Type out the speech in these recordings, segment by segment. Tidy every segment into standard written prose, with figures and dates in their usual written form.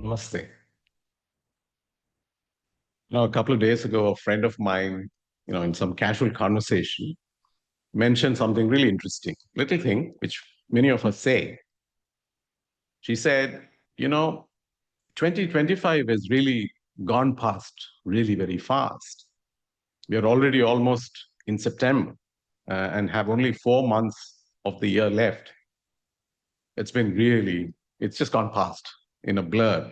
Namaste. A couple of days ago, a friend of mine, in some casual conversation, mentioned something really interesting, little thing, which many of us say. She said, you know, 2025 has really gone past really very fast. We are already almost in September and have only 4 months of the year left. It's been really, it's just gone past in a blur.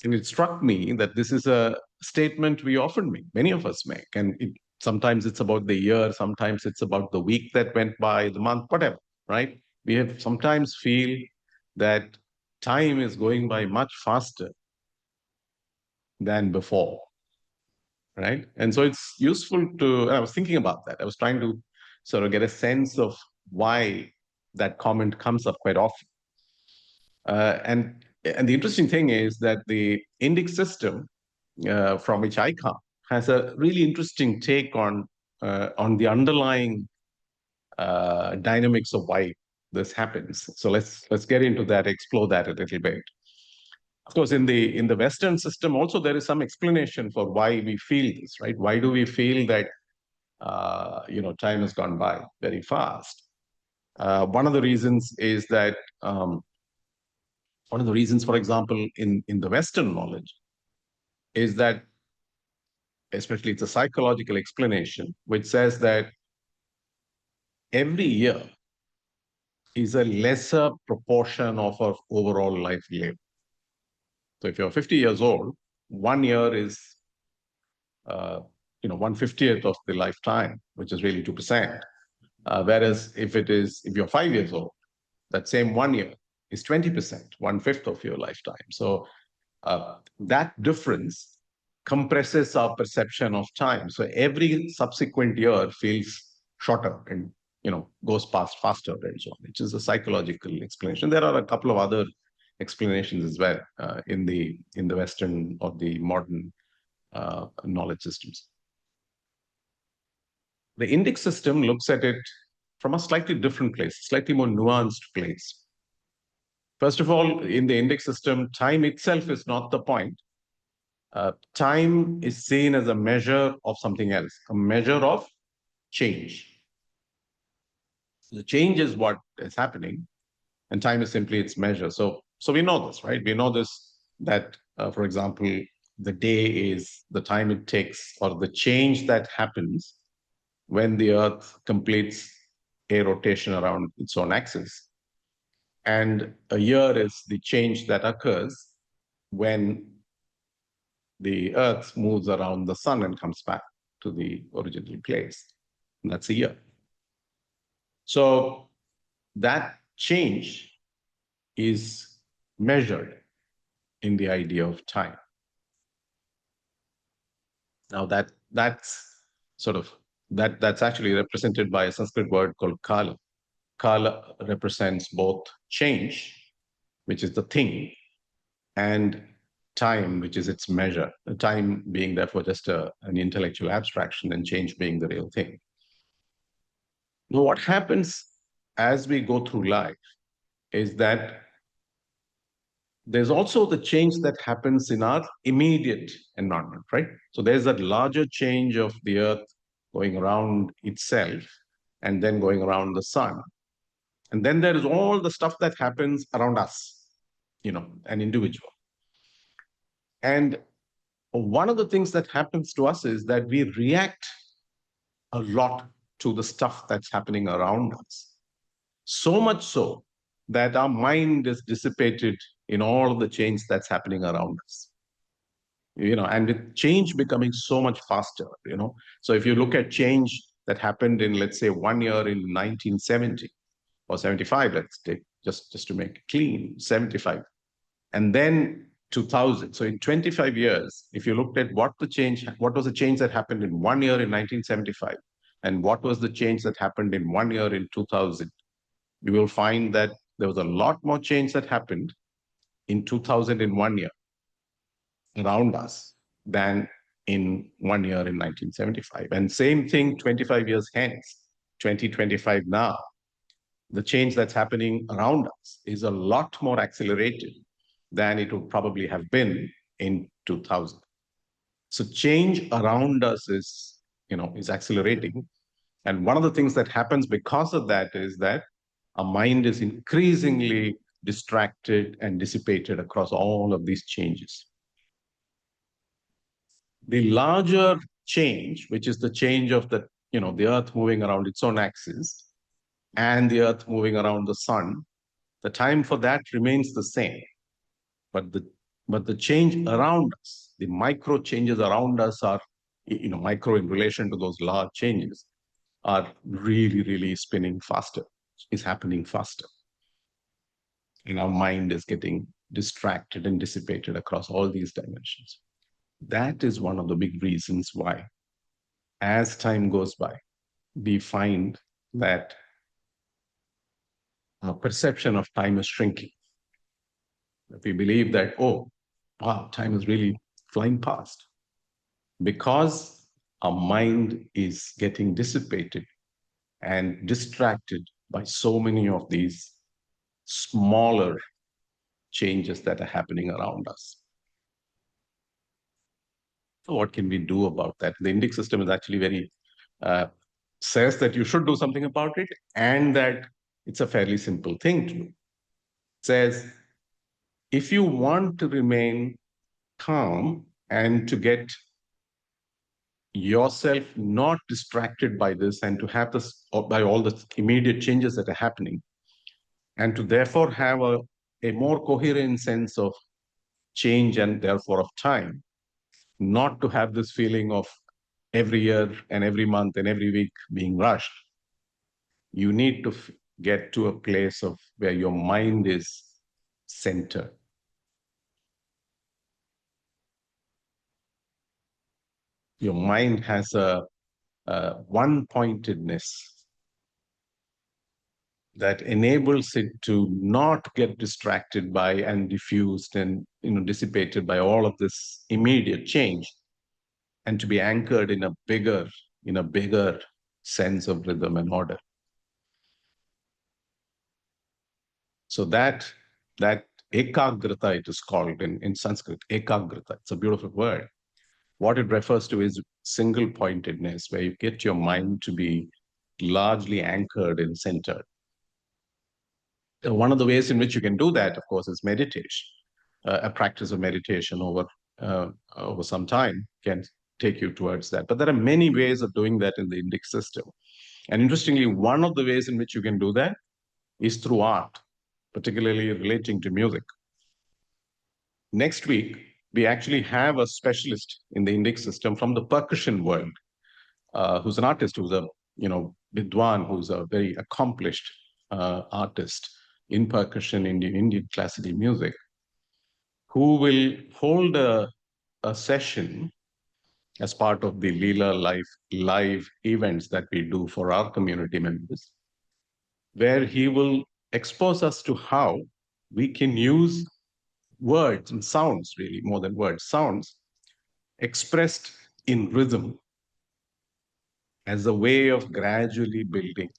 And it struck me that this is a statement we often make, many of us make. And sometimes it's about the year, sometimes it's about the week that went by, the month, whatever, right? We have sometimes feel that time is going by much faster than before, right? And so it's useful to, I was thinking about that. I was trying to sort of get a sense of why that comment comes up quite often. And the interesting thing is that the Indic system, from which I come, has a really interesting take on the underlying dynamics of why this happens. So let's get into that, explore that a little bit. Of course, in the Western system, also there is some explanation for why we feel this, right? Why do we feel that time has gone by very fast? One of the reasons is that one of the reasons, for example, in the Western knowledge, is that, especially it's a psychological explanation, which says that every year is a lesser proportion of our overall life lived. So if you're 50 years old, 1 year is, 1/50th of the lifetime, which is really 2%. Whereas if you're 5 years old, that same 1 year is 20%, 1/5 of your lifetime. So that difference compresses our perception of time. So every subsequent year feels shorter and goes past faster and so on, which is a psychological explanation. There are a couple of other explanations as well in the Western or the modern knowledge systems. The Indic system looks at it from a slightly different place, slightly more nuanced place. First of all, in the Indic system, time itself is not the point. Time is seen as a measure of something else, a measure of change. The change is what is happening, and time is simply its measure. So we know this, right? We know this, that, for example, the day is the time it takes, or the change that happens when the Earth completes a rotation around its own axis. And a year is the change that occurs when the Earth moves around the sun and comes back to the original place. And that's a year. So that change is measured in the idea of time. Now that's actually represented by a Sanskrit word called kala. Kala represents both change, which is the thing, and time, which is its measure. The time being therefore just an intellectual abstraction, and change being the real thing. Now, what happens as we go through life is that there's also the change that happens in our immediate environment, right? So there's that larger change of the Earth going around itself and then going around the sun. And then there is all the stuff that happens around us, an individual. And one of the things that happens to us is that we react a lot to the stuff that's happening around us. So much so that our mind is dissipated in all of the change that's happening around us. And with change becoming so much faster, So if you look at change that happened in, let's say, 1 year in 1970 or 75, let's take, just to make it clean, 75. And then 2000. So in 25 years, if you looked at what was the change that happened in 1 year in 1975, and what was the change that happened in 1 year in 2000, you will find that there was a lot more change that happened in 2000 in 1 year around us than in 1 year in 1975. And same thing 25 years hence, 2025 now. the change that's happening around us is a lot more accelerated than it would probably have been in 2000. So change around us is accelerating. And one of the things that happens because of that is that our mind is increasingly distracted and dissipated across all of these changes. The larger change, which is the change of the earth moving around its own axis and the earth moving around the sun, the time for that remains the same. But the change around us, the micro changes around us are, micro in relation to those large changes, are really, really spinning faster, is happening faster. And our mind is getting distracted and dissipated across all these dimensions. That is one of the big reasons why, as time goes by, we find that our perception of time is shrinking. We believe that, oh, wow, time is really flying past. Because our mind is getting dissipated and distracted by so many of these smaller changes that are happening around us. So what can we do about that? The Indic system is actually very says that you should do something about it, and that it's a fairly simple thing to do. It says, if you want to remain calm and to get yourself not distracted by this and to have this by all the immediate changes that are happening, and to therefore have a more coherent sense of change and therefore of time, not to have this feeling of every year and every month and every week being rushed, you need to get to a place of where your mind is centered. Your mind has a one-pointedness that enables it to not get distracted by and diffused and dissipated by all of this immediate change, and to be anchored in a bigger sense of rhythm and order. So that ekāgratā, it is called in Sanskrit, ekāgratā. It's a beautiful word. What it refers to is single pointedness, where you get your mind to be largely anchored and centered. One of the ways in which you can do that, of course, is meditation. A practice of meditation over some time can take you towards that. But there are many ways of doing that in the Indic system. And interestingly, one of the ways in which you can do that is through art, particularly relating to music. Next week, we actually have a specialist in the Indic system from the percussion world, who's an artist, who's a vidwan, who's a very accomplished artist in percussion, Indian classical music, who will hold a session as part of the Leela live events that we do for our community members, where he will expose us to how we can use words and sounds, really more than words, sounds expressed in rhythm as a way of gradually building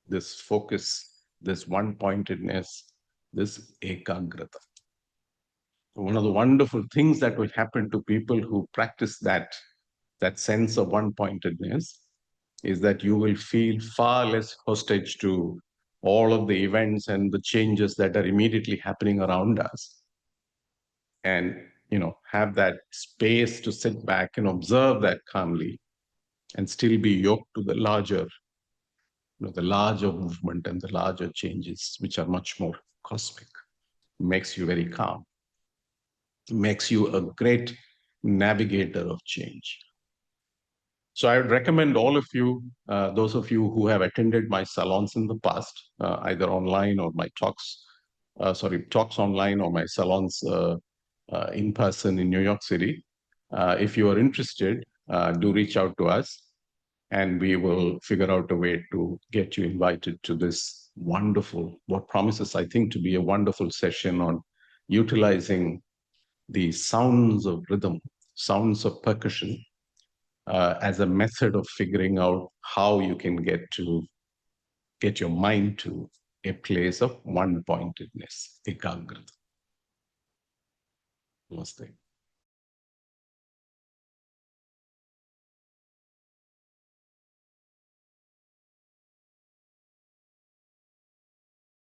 this focus, this one-pointedness, this ekāgratā. One of the wonderful things that will happen to people who practice that sense of one-pointedness is that you will feel far less hostage to all of the events and the changes that are immediately happening around us, and have that space to sit back and observe that calmly and still be yoked to the larger movement and the larger changes, which are much more cosmic. Makes you very calm, makes you a great navigator of change. So I would recommend all of you, those of you who have attended my salons in the past, either online or my talks online or my salons in person in New York City. If you are interested, do reach out to us, and we will figure out a way to get you invited to this wonderful, what promises, I think, to be a wonderful session on utilizing the sounds of rhythm, sounds of percussion, as a method of figuring out how you can get your mind to a place of one pointedness, ekāgratā. Namaste.